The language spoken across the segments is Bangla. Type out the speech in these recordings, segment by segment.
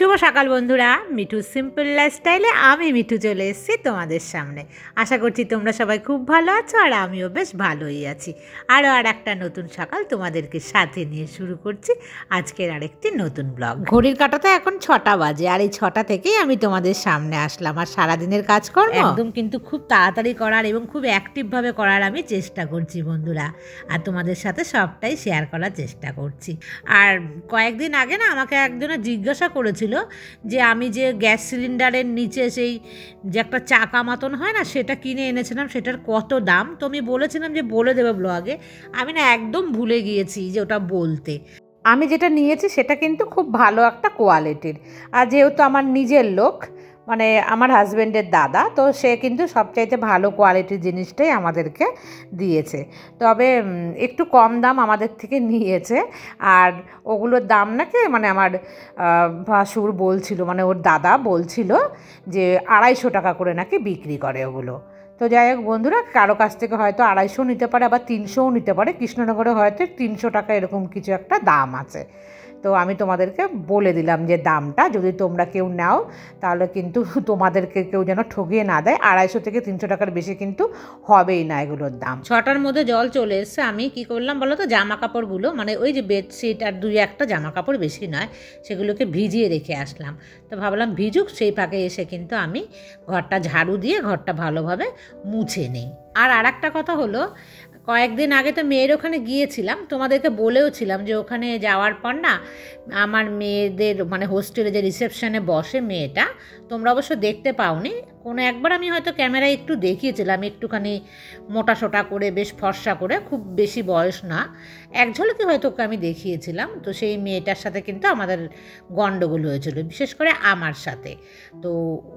শুভ সকাল বন্ধুরা, মিঠু সিম্পল লাইফস্টাইলে আমি মিঠু চলে এসেছি তোমাদের সামনে। আশা করছি তোমরা সবাই খুব ভালো আছো আর আমিও বেশ ভালোই আছি। আর একটা নতুন সকাল তোমাদেরকে সাথে নিয়ে শুরু করছি আজকের আরেকটি নতুন ব্লগ। ঘড়ির কাঁটাতে এখন 6টা বাজে আর এই 6টা থেকেই আমি তোমাদের সামনে আসলাম। আর সারাদিনের কাজকর্ম একদম কিন্তু খুব তাড়াতাড়ি করার এবং খুব অ্যাক্টিভভাবে করার আমি চেষ্টা করছি বন্ধুরা, আর তোমাদের সাথে সবটাই শেয়ার করার চেষ্টা করছি। আর কয়েকদিন আগে না আমাকে একজনে জিজ্ঞাসা করেছিল যে আমি যে গ্যাস সিলিন্ডারের নিচে সেই যে একটা চাকা মতন হয় না, সেটা কিনে এনেছিলাম, সেটার কত দাম। তো আমি বলেছিলাম যে বলে দেবে ব্লগে। আমি না একদম ভুলে গিয়েছি যে ওটা বলতে। আমি যেটা নিয়েছি সেটা কিন্তু খুব ভালো একটা কোয়ালিটির, আর যেহেতু আমার নিজের লোক মানে আমার হাজব্যান্ডের দাদা, তো সে কিন্তু সবচাইতে ভালো কোয়ালিটির জিনিসটাই আমাদেরকে দিয়েছে। তবে একটু কম দাম আমাদের থেকে নিয়েছে। আর ওগুলোর দাম নাকি মানে আমার ভাসুর বলছিল, মানে ওর দাদা বলছিল যে 250 টাকা করে নাকি বিক্রি করে ওগুলো। তো যাই হোক বন্ধুরা, কারো কাছ থেকে হয়তো 250 নিতে পারে, আবার 300ও নিতে পারে। কৃষ্ণনগরে হয়তো 300 টাকা এরকম কিছু একটা দাম আছে। তো আমি তোমাদেরকে বলে দিলাম যে দামটা, যদি তোমরা কেউ নাও তাহলে কিন্তু তোমাদেরকে কেউ যেন ঠকিয়ে না দেয়। 250 থেকে 300 টাকার বেশি কিন্তু হবেই না এগুলোর দাম। 6টার মধ্যে জল চলে এসছে। আমি কি করলাম বলো তো, জামা কাপড়গুলো মানে ওই যে বেডশিট আর 2-1টা জামা কাপড়, বেশি নয়, সেগুলোকে ভিজিয়ে রেখে আসলাম। তো ভাবলাম ভিজুক, সেই ফাঁকে এসে কিন্তু আমি ঘরটা ঝাড়ু দিয়ে ঘরটা ভালোভাবে মুছে নিই। আর একটা কথা হলো, কয়েকদিন আগে তো মেয়ের ওখানে গিয়েছিলাম, তোমাদেরকে বলেও ছিলাম যে ওখানে যাওয়ার পর না আমার মেয়েদের মানে হোস্টেলে যে রিসেপশনে বসে মেয়েটা, তোমরা অবশ্য দেখতে পাওনি। কোনো একবার আমি হয়তো ক্যামেরায় একটু দেখিয়েছিলাম, একটুখানি মোটা সোটা করে বেশ ফর্সা করে, খুব বেশি বয়স না, এক ঝলকে হয়তো ওকে আমি দেখিয়েছিলাম। তো সেই মেয়েটার সাথে কিন্তু আমাদের গণ্ডগোল হয়েছিল, বিশেষ করে আমার সাথে। তো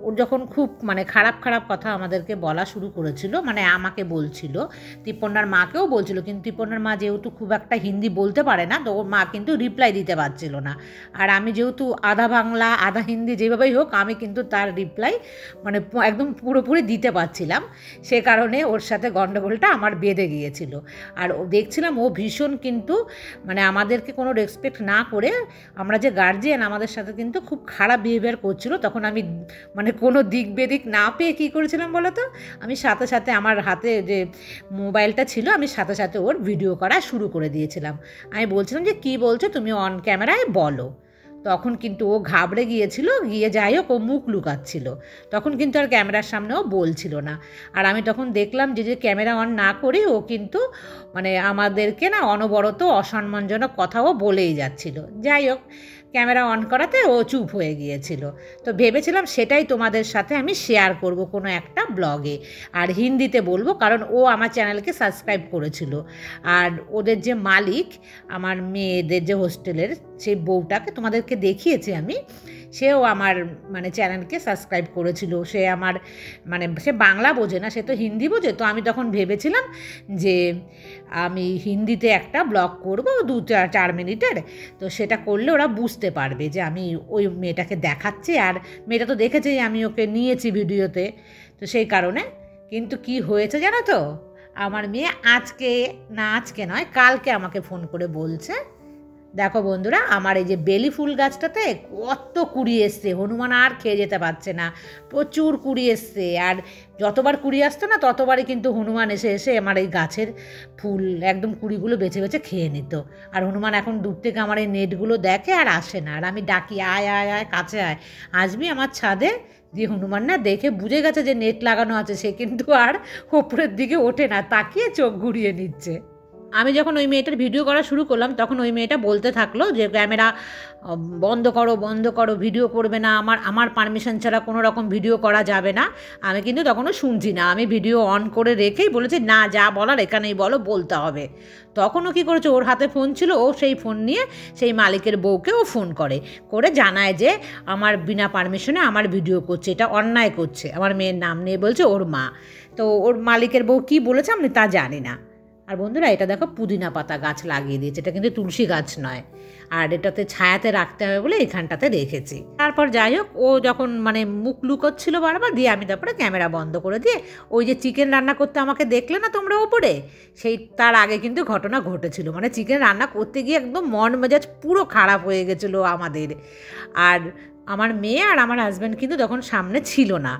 ও যখন খুব মানে খারাপ খারাপ কথা আমাদেরকে বলা শুরু করেছিল, মানে আমাকে বলছিল, তিপন্নার মাকেও বলছিল, কিন্তু তিপন্নার মা যেহেতু খুব একটা হিন্দি বলতে পারে না, তো ওর মা কিন্তু রিপ্লাই দিতে পারছিল না। আর আমি যেহেতু আধা বাংলা আধা হিন্দি যেভাবেই হোক, আমি কিন্তু তার রিপ্লাই মানে একদম পুরোপুরি দিতে পারছিলাম। সে কারণে ওর সাথে গণ্ডগোলটা আমার বেঁধে গিয়েছিল। আর ও দেখছিলাম ও ভীষণ কিন্তু মানে আমাদেরকে কোনো রেসপেক্ট না করে, আমরা যে গার্জিয়ান আমাদের সাথে কিন্তু খুব খারাপ বিহেভিয়ার করছিল। তখন আমি মানে কোনো দিক বেদিক না পেয়ে কী করেছিলাম বলো তো, আমি সাথে সাথে আমার হাতে যে মোবাইলটা ছিল, আমি সাথে সাথে ওর ভিডিও করা শুরু করে দিয়েছিলাম। আমি বলছিলাম যে কী বলছো তুমি, অন ক্যামেরায় বলো। তখন কিন্তু ও ঘাবড়ে গিয়েছিল, গিয়ে যাই হোক ও মুখ লুকাচ্ছিল। তখন কিন্তু আর ক্যামেরার সামনেও বলছিল না। আর আমি তখন দেখলাম যে ক্যামেরা অন না করে ও কিন্তু মানে আমাদেরকে না অনবরত অসম্মানজনক কথাও বলেই যাচ্ছিল। যাই হোক, ক্যামেরা অন করাতে ও চুপ হয়ে গিয়েছিল। তো ভেবেছিলাম সেটাই তোমাদের সাথে আমি শেয়ার করব কোনো একটা ব্লগে, আর হিন্দিতে বলবো, কারণ ও আমার চ্যানেলকে সাবস্ক্রাইব করেছিল। আর ওদের যে মালিক আমার মেয়েদের যে হোস্টেলের, সেই বউটাকে তোমাদেরকে দেখিয়েছি আমি, সেও আমার মানে চ্যানেলকে সাবস্ক্রাইব করেছিল। সে আমার মানে সে বাংলা বোঝে না, সে তো হিন্দি বোঝে। তো আমি তখন ভেবেছিলাম যে আমি হিন্দিতে একটা ব্লগ করব 2-4 মিনিটের, তো সেটা করলে ওরা বুঝতে পারবে যে আমি ওই মেয়েটাকে দেখাচ্ছি। আর মেয়েটা তো দেখেছেই আমি ওকে নিয়েছি ভিডিওতে, তো সেই কারণে। কিন্তু কি হয়েছে জানো তো, আমার মেয়ে আজকে নয় কালকে আমাকে ফোন করে বলছে, দেখো বন্ধুরা আমার এই যে বেলি ফুল গাছটাতে কত কুড়ি এসছে, হনুমান আর খেয়ে যেতে পারছে না, প্রচুর কুড়ি এসছে। আর যতবার কুড়ি আসতো না ততবারই কিন্তু হনুমান এসে এসে আমার এই গাছের ফুল একদম কুড়িগুলো বেছে বেছে খেয়ে নিত। আর হনুমান এখন দূর থেকে আমার এই নেটগুলো দেখে আর আসে না। আর আমি ডাকি, আয় আয় আয় কাছে আয়, আসবি আমার ছাদে। দিয়ে হনুমান না দেখে বুঝে গেছে যে নেট লাগানো আছে, সে কিন্তু আর ওপরের দিকে ওঠে না, তাকিয়ে চোখ ঘুরিয়ে নিচ্ছে। আমি যখন ওই মেয়েটার ভিডিও করা শুরু করলাম, তখন ওই মেয়েটা বলতে থাকলো যে ক্যামেরা বন্ধ করো, ভিডিও করবে না, আমার পারমিশন ছাড়া কোনো রকম ভিডিও করা যাবে না। আমি কিন্তু তখনও শুনছি না, আমি ভিডিও অন করে রেখেই বলেছি না, যা বলার এখানেই বলতে হবে। তখনও কী করেছে, ওর হাতে ফোন ছিল, ও সেই ফোন নিয়ে সেই মালিকের বউকে ও ফোন করে জানায় যে আমার বিনা পারমিশনে আমার ভিডিও করছে, এটা অন্যায় করছে। আমার মেয়ের নাম নিয়ে বলছে ওর মা। তো ওর মালিকের বউ কী বলেছে আমি তা জানি না। আর বন্ধুরা এটা দেখো পুদিনা পাতা গাছ লাগিয়ে দিয়েছে, এটা কিন্তু তুলসী গাছ নয়। আর এটাতে ছায়াতে রাখতে হবে বলে এখানটাতে রেখেছি। তারপর যাই হোক, ও যখন মানে মুখ লুকোচ্ছিল বারবার, দিয়ে আমি তারপরে ক্যামেরা বন্ধ করে দিয়ে ওই যে চিকেন রান্না করতে আমাকে দেখলে না তোমরা ওপরে, সেই তার আগে কিন্তু ঘটনা ঘটেছিল। মানে চিকেন রান্না করতে গিয়ে একদম মন মেজাজ পুরো খারাপ হয়ে গেছিলো আমাদের। আর আমার মেয়ে আর আমার হাজব্যান্ড কিন্তু তখন সামনে ছিল না,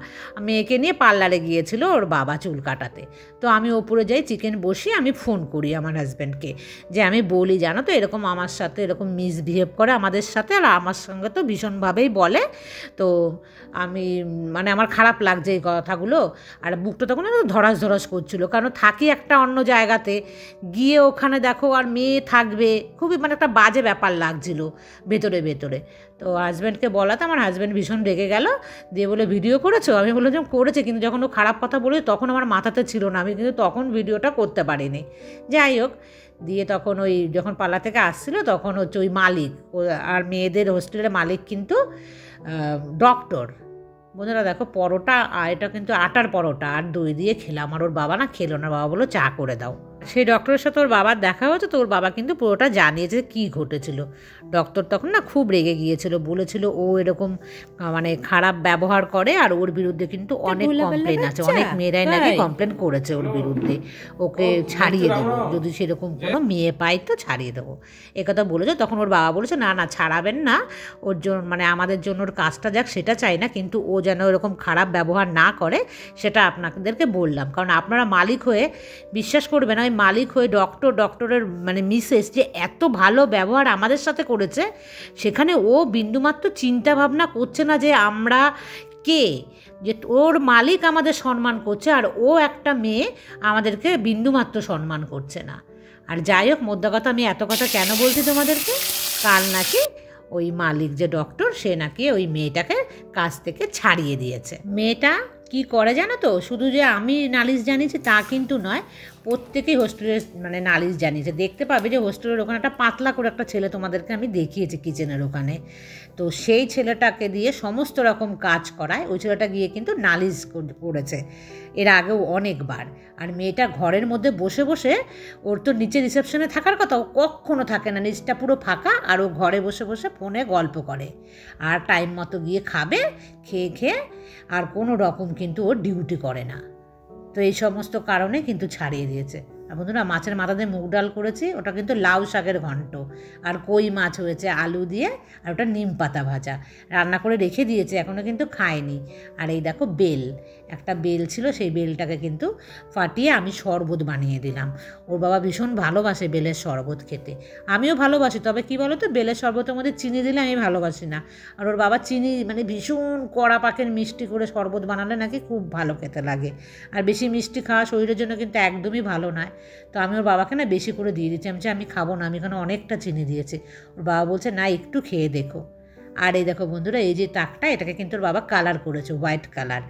মেয়েকে নিয়ে পার্লারে গিয়েছিল ওর বাবা চুল কাটাতে। তো আমি ওপরে যাই, চিকেন বসিয়ে আমি ফোন করি আমার হাজব্যান্ডকে, যে আমি বলি জানো তো এরকম আমার সাথে এরকম মিসবিহেভ করে আমাদের সাথে, আর আমার সঙ্গে তো ভীষণভাবেই বলে। তো আমি মানে আমার খারাপ লাগছে এই কথাগুলো, আর বুকটা তখন ধরাস ধরাস করছিলো, কারণ থাকি একটা অন্য জায়গাতে, গিয়ে ওখানে দেখো আর মেয়ে থাকবে, খুবই মানে একটা বাজে ব্যাপার লাগছিল ভেতরে ভেতরে। তো হাজব্যান্ডকে বলাতে আমার হাজব্যান্ড ভীষণ রেগে গেল, দিয়ে বলে ভিডিও করেছো? আমি বললাম যে করেছে, কিন্তু যখন ও খারাপ কথা বলে তখন আমার মাথাতে ছিল না, আমি কিন্তু তখন ভিডিওটা করতে পারিনি। যাই হোক, দিয়ে তখন ওই যখন পার্লার থেকে আসছিলো তখন হচ্ছে ওই মালিক আর মেয়েদের হোস্টেলের মালিক কিন্তু ডক্টর। বন্ধুরা দেখো পরোটা, আর এটা কিন্তু আটার পরোটা আর দই দিয়ে খেলাম, আর ওর বাবা না খেলো না, বাবা বললো চা করে দাও। সেই ডক্টরের সাথে ওর বাবার দেখা হয়েছে, তো ওর বাবা কিন্তু পুরোটা জানিয়েছে কী ঘটেছিল। ডক্টর তখন না খুব রেগে গিয়েছিল, বলেছিল ও এরকম মানে খারাপ ব্যবহার করে, আর ওর বিরুদ্ধে কিন্তু অনেক কমপ্লেন আছে, অনেক মেয়েরাই নাকি কমপ্লেন করেছে ওর বিরুদ্ধে, ওকে ছাড়িয়ে দেবো, যদি সেরকম কোনো মেয়ে পাই তো ছাড়িয়ে দেবো, একথা বলেছে। তখন ওর বাবা বলেছে না না ছাড়াবেন না, ওর জন্য মানে আমাদের জন্য ওর কাজটা যাক সেটা চাই না, কিন্তু ও যেন এরকম খারাপ ব্যবহার না করে সেটা আপনাদেরকে বললাম। কারণ আপনারা মালিক হয়ে বিশ্বাস করবেন না, মালিক হয়ে ডক্টরের মানে মিসেস যে এত ভালো ব্যবহার আমাদের সাথে করেছে, সেখানে ও বিন্দুমাত্র চিন্তা ভাবনা করছে না যে আমরা কে, যে ওর মালিক আমাদের সম্মান করছে, আর ও একটা মেয়ে আমাদেরকে বিন্দুমাত্র সম্মান করছে না। আর যাই হোক, মোদ্দা কথা আমি এত কথা কেন বলছি তোমাদেরকে, কাল নাকি ওই মালিক যে ডক্টর সে নাকি ওই মেয়েটাকে কাজ থেকে ছাড়িয়ে দিয়েছে। মেয়েটা কি করে জানো তো, শুধু যে আমি নালিশ জানিয়েছি তা কিন্তু নয়, প্রত্যেকেই হোস্টেলের মানে নালিশ জানিয়েছে। দেখতে পাবে যে হোস্টেলের ওখানে একটা পাতলা করে একটা ছেলে তোমাদেরকে আমি দেখিয়েছি কিচেনের ওখানে, তো সেই ছেলেটাকে দিয়ে সমস্ত রকম কাজ করায়, ওই ছেলেটা গিয়ে কিন্তু নালিশ করেছে এর আগেও অনেকবার। আর মেয়েটা ঘরের মধ্যে বসে বসে, ওর তো নিচে রিসেপশনে থাকার কথা, ও কখনো থাকে না, নিচটা পুরো ফাঁকা, আর ও ঘরে বসে বসে ফোনে গল্প করে, আর টাইম মতো গিয়ে খাবে, খেয়ে খেয়ে আর কোনো রকম কিন্তু ও ডিউটি করে না। তো এই সমস্ত কারণে কিন্তু ছাড়িয়ে দিয়েছে। আর বন্ধুরা মাছের মাথা দিয়ে মুগ ডাল করেছি, ওটা কিন্তু লাউ শাকের ঘন্ট, আর কই মাছ হয়েছে আলু দিয়ে, আর ওটা নিম পাতা ভাজা রান্না করে রেখে দিয়েছে, এখনও কিন্তু খায়নি। আর এই দেখো বেল, একটা বেল ছিল, সেই বেলটাকে কিন্তু ফাটিয়ে আমি শরবত বানিয়ে দিলাম। ওর বাবা ভীষণ ভালোবাসে বেলের শরবত খেতে, আমিও ভালোবাসি, তবে কী বলো তো, বেলের শরবতের মধ্যে চিনি দিলে আমি ভালোবাসি না, আর ওর বাবা চিনি মানে ভীষণ কড়া পাকের মিষ্টি করে শরবত বানালে নাকি খুব ভালো খেতে লাগে। আর বেশি মিষ্টি খাওয়া শরীরের জন্য কিন্তু একদমই ভালো নয়। তো আমি ওর বাবাকে না বেশি করে দিয়ে দিচ্ছি, আমি খাবো না, আমি এখানে অনেকটা চিনি দিয়েছি। ওর বাবা বলছে না একটু খেয়ে দেখো। আর এই দেখো বন্ধুরা, এই যে তাকটা, এটাকে কিন্তু ওর বাবা কালার করেছে, হোয়াইট কালার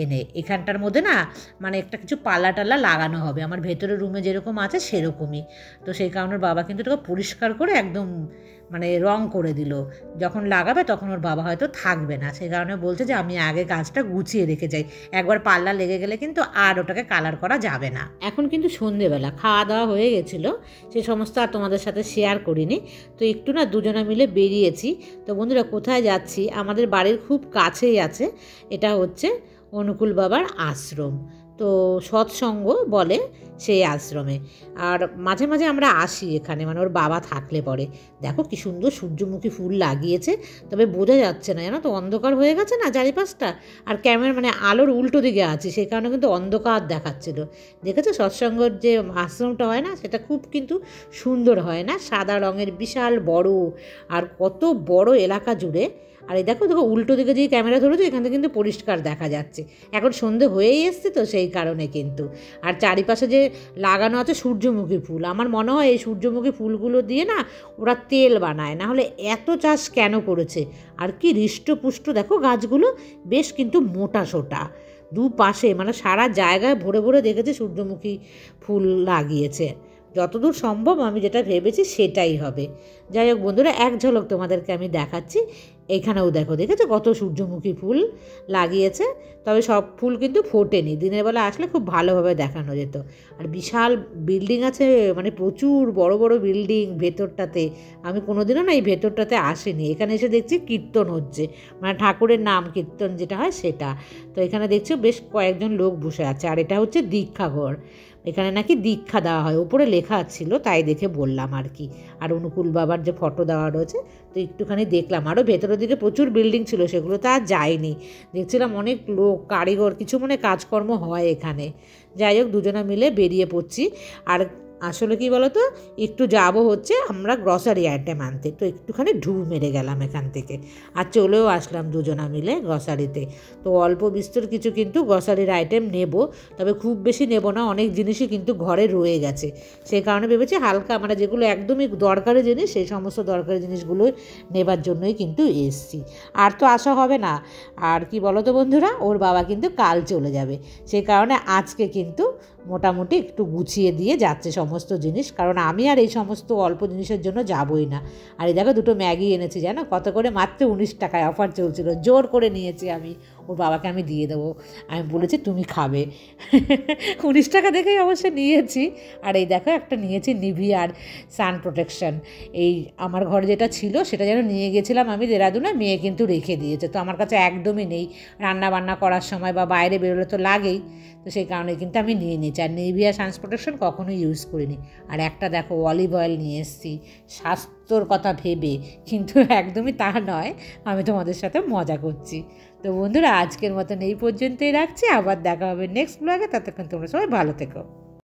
এনে এখানটার মধ্যে না মানে একটা কিছু পাল্লা টাল্লা লাগানো হবে, আমার ভেতরের রুমে যেরকম আছে সেরকমই। তো সেই কারণে ওর বাবা কিন্তু এটাকে পরিষ্কার করে একদম মানে রং করে দিল, যখন লাগাবে তখন ওর বাবা হয়তো থাকবে না, সেই কারণে বলছে যে আমি আগে কাজটা গুছিয়ে রেখে যাই, একবার পাল্লা লেগে গেলে কিন্তু আর ওটাকে কালার করা যাবে না। এখন কিন্তু সন্ধেবেলা খাওয়া দাওয়া হয়ে গেছিলো, সে সমস্ত আর তোমাদের সাথে শেয়ার করিনি। তো একটু না দুজনে মিলে বেরিয়েছি। তো বন্ধুরা কোথায় যাচ্ছি, আমাদের বাড়ির খুব কাছেই আছে, এটা হচ্ছে অনুকূল বাবার আশ্রম, তো সৎসঙ্গ বলে সেই আশ্রমে। আর মাঝে মাঝে আমরা আসি এখানে, মানে ওর বাবা থাকলে পরে। দেখো কি সুন্দর সূর্যমুখী ফুল লাগিয়েছে, তবে বোঝা যাচ্ছে না জানো তো, অন্ধকার হয়ে গেছে না চারিপাশটা, আর ক্যামেরা মানে আলোর উল্টো দিকে আছে, সেই কারণে কিন্তু অন্ধকার দেখাচ্ছিল। দেখেছো সৎসঙ্গর যে আশ্রমটা হয় না, সেটা খুব কিন্তু সুন্দর হয় না, সাদা রঙের বিশাল বড়, আর কত বড় এলাকা জুড়ে। আর এই দেখো দেখো উল্টো দিকে যে ক্যামেরা ধরেছো, এখান থেকে কিন্তু পরিষ্কার দেখা যাচ্ছে, এখন সন্ধে হয়েই এসছে তো সেই কারণে কিন্তু। আর চারিপাশে যে লাগানো আছে সূর্যমুখী ফুল, আমার মনে হয় এই সূর্যমুখী ফুলগুলো দিয়ে না ওরা তেল বানায়, না হলে এত চাষ কেন করেছে। আর কি হৃষ্টপুষ্ট দেখো গাছগুলো, বেশ কিন্তু মোটা সোটা, দুপাশে মানে সারা জায়গায় ভরে ভরে দেখেছে সূর্যমুখী ফুল লাগিয়েছে। যতদূর সম্ভব আমি যেটা ভেবেছি সেটাই হবে। যাই হোক বন্ধুরা, এক ঝলক তোমাদেরকে আমি দেখাচ্ছি, এখানেও দেখো, দেখেছো কত সূর্যমুখী ফুল লাগিয়েছে, তবে সব ফুল কিন্তু ফোটেনি, দিনের বেলা আসলে খুব ভালোভাবে দেখানো যেত। আর বিশাল বিল্ডিং আছে, মানে প্রচুর বড় বড় বিল্ডিং ভেতরটাতে, আমি কোনোদিনও না এই ভেতরটাতে আসিনি, এখানে এসে দেখছি কীর্তন হচ্ছে, মানে ঠাকুরের নাম কীর্তন যেটা হয় সেটা। তো এখানে দেখছো বেশ কয়েকজন লোক বসে আছে, আর এটা হচ্ছে দীক্ষাঘর, এখানে নাকি দীক্ষা দেওয়া হয়, ওপরে লেখা ছিল, তাই দেখে বললাম আর কি। আর অনুকূল বাবার যে ফটো দেওয়া রয়েছে, তো একটুখানি দেখলাম। আরও ভেতরের দিকে প্রচুর বিল্ডিং ছিল, সেগুলো তো আর যায়নি। দেখছিলাম অনেক লোক, কারিগর, কিছু মানে কাজকর্ম হয় এখানে। যাই হোক, দুজনে মিলে বেরিয়ে পড়ছি। আর আসলে কি বলতো, একটু যাবো হচ্ছে আমরা গ্রসারি আইটেম আনতে, তো একটুখানি ঢুঁ মেরে গেলাম এখান থেকে, আর চলেও আসলাম দুজনা মিলে গ্রসারিতে। তো অল্প বিস্তর কিছু কিন্তু গ্রসারির আইটেম নেব, তবে খুব বেশি নেব না, অনেক জিনিসই কিন্তু ঘরে রয়ে গেছে। সেই কারণে ভেবেছি হালকা, আমরা যেগুলো একদমই দরকারি জিনিস, সেই সমস্ত দরকারি জিনিসগুলো নেবার জন্যই কিন্তু এসছি। আর তো আসা হবে না। আর কি বলো তো বন্ধুরা, ওর বাবা কিন্তু কাল চলে যাবে, সেই কারণে আজকে কিন্তু মোটামুটি একটু গুছিয়ে দিয়ে যাচ্ছে সমস্ত জিনিস, কারণ আমি আর এই সমস্ত অল্প জিনিসের জন্য যাবই না। আর এই দেখো, দুটো ম্যাগি এনেছি, জানো কত করে, মাত্র 19 টাকায় অফার চলছিল, জোর করে নিয়েছি আমি। ওর বাবাকে আমি দিয়ে দেবো, আমি বলেছি তুমি খাবে। 19 টাকা দেখেই অবশ্যই নিয়েছি। আর এই দেখো, একটা নিয়েছি নিভিয়ার সান প্রোটেকশন। এই আমার ঘরে যেটা ছিল সেটা যেন নিয়ে গেছিলাম আমি দেরাদুনে, মেয়ে কিন্তু রেখে দিয়েছে, তো আমার কাছে একদমই নেই। রান্না বান্না করার সময় বা বাইরে বেরোলে তো লাগেই, তো সেই কারণে কিন্তু আমি নিয়ে নিয়েছি। আর নিভিয়া সান প্রোটেকশন কখনোই ইউজ করিনি। আর একটা দেখো অলিভ অয়েল নিয়ে এসেছি, স্বাস্থ্যর কথা ভেবে, কিন্তু একদমই তা নয়, আমি তোমাদের সাথে মজা করছি। তো বন্ধুরা, আজকের মতন এই পর্যন্তই রাখছি, আবার দেখা হবে নেক্সট ব্লগে। ততক্ষণ তোমরা সবাই ভালো থেকো।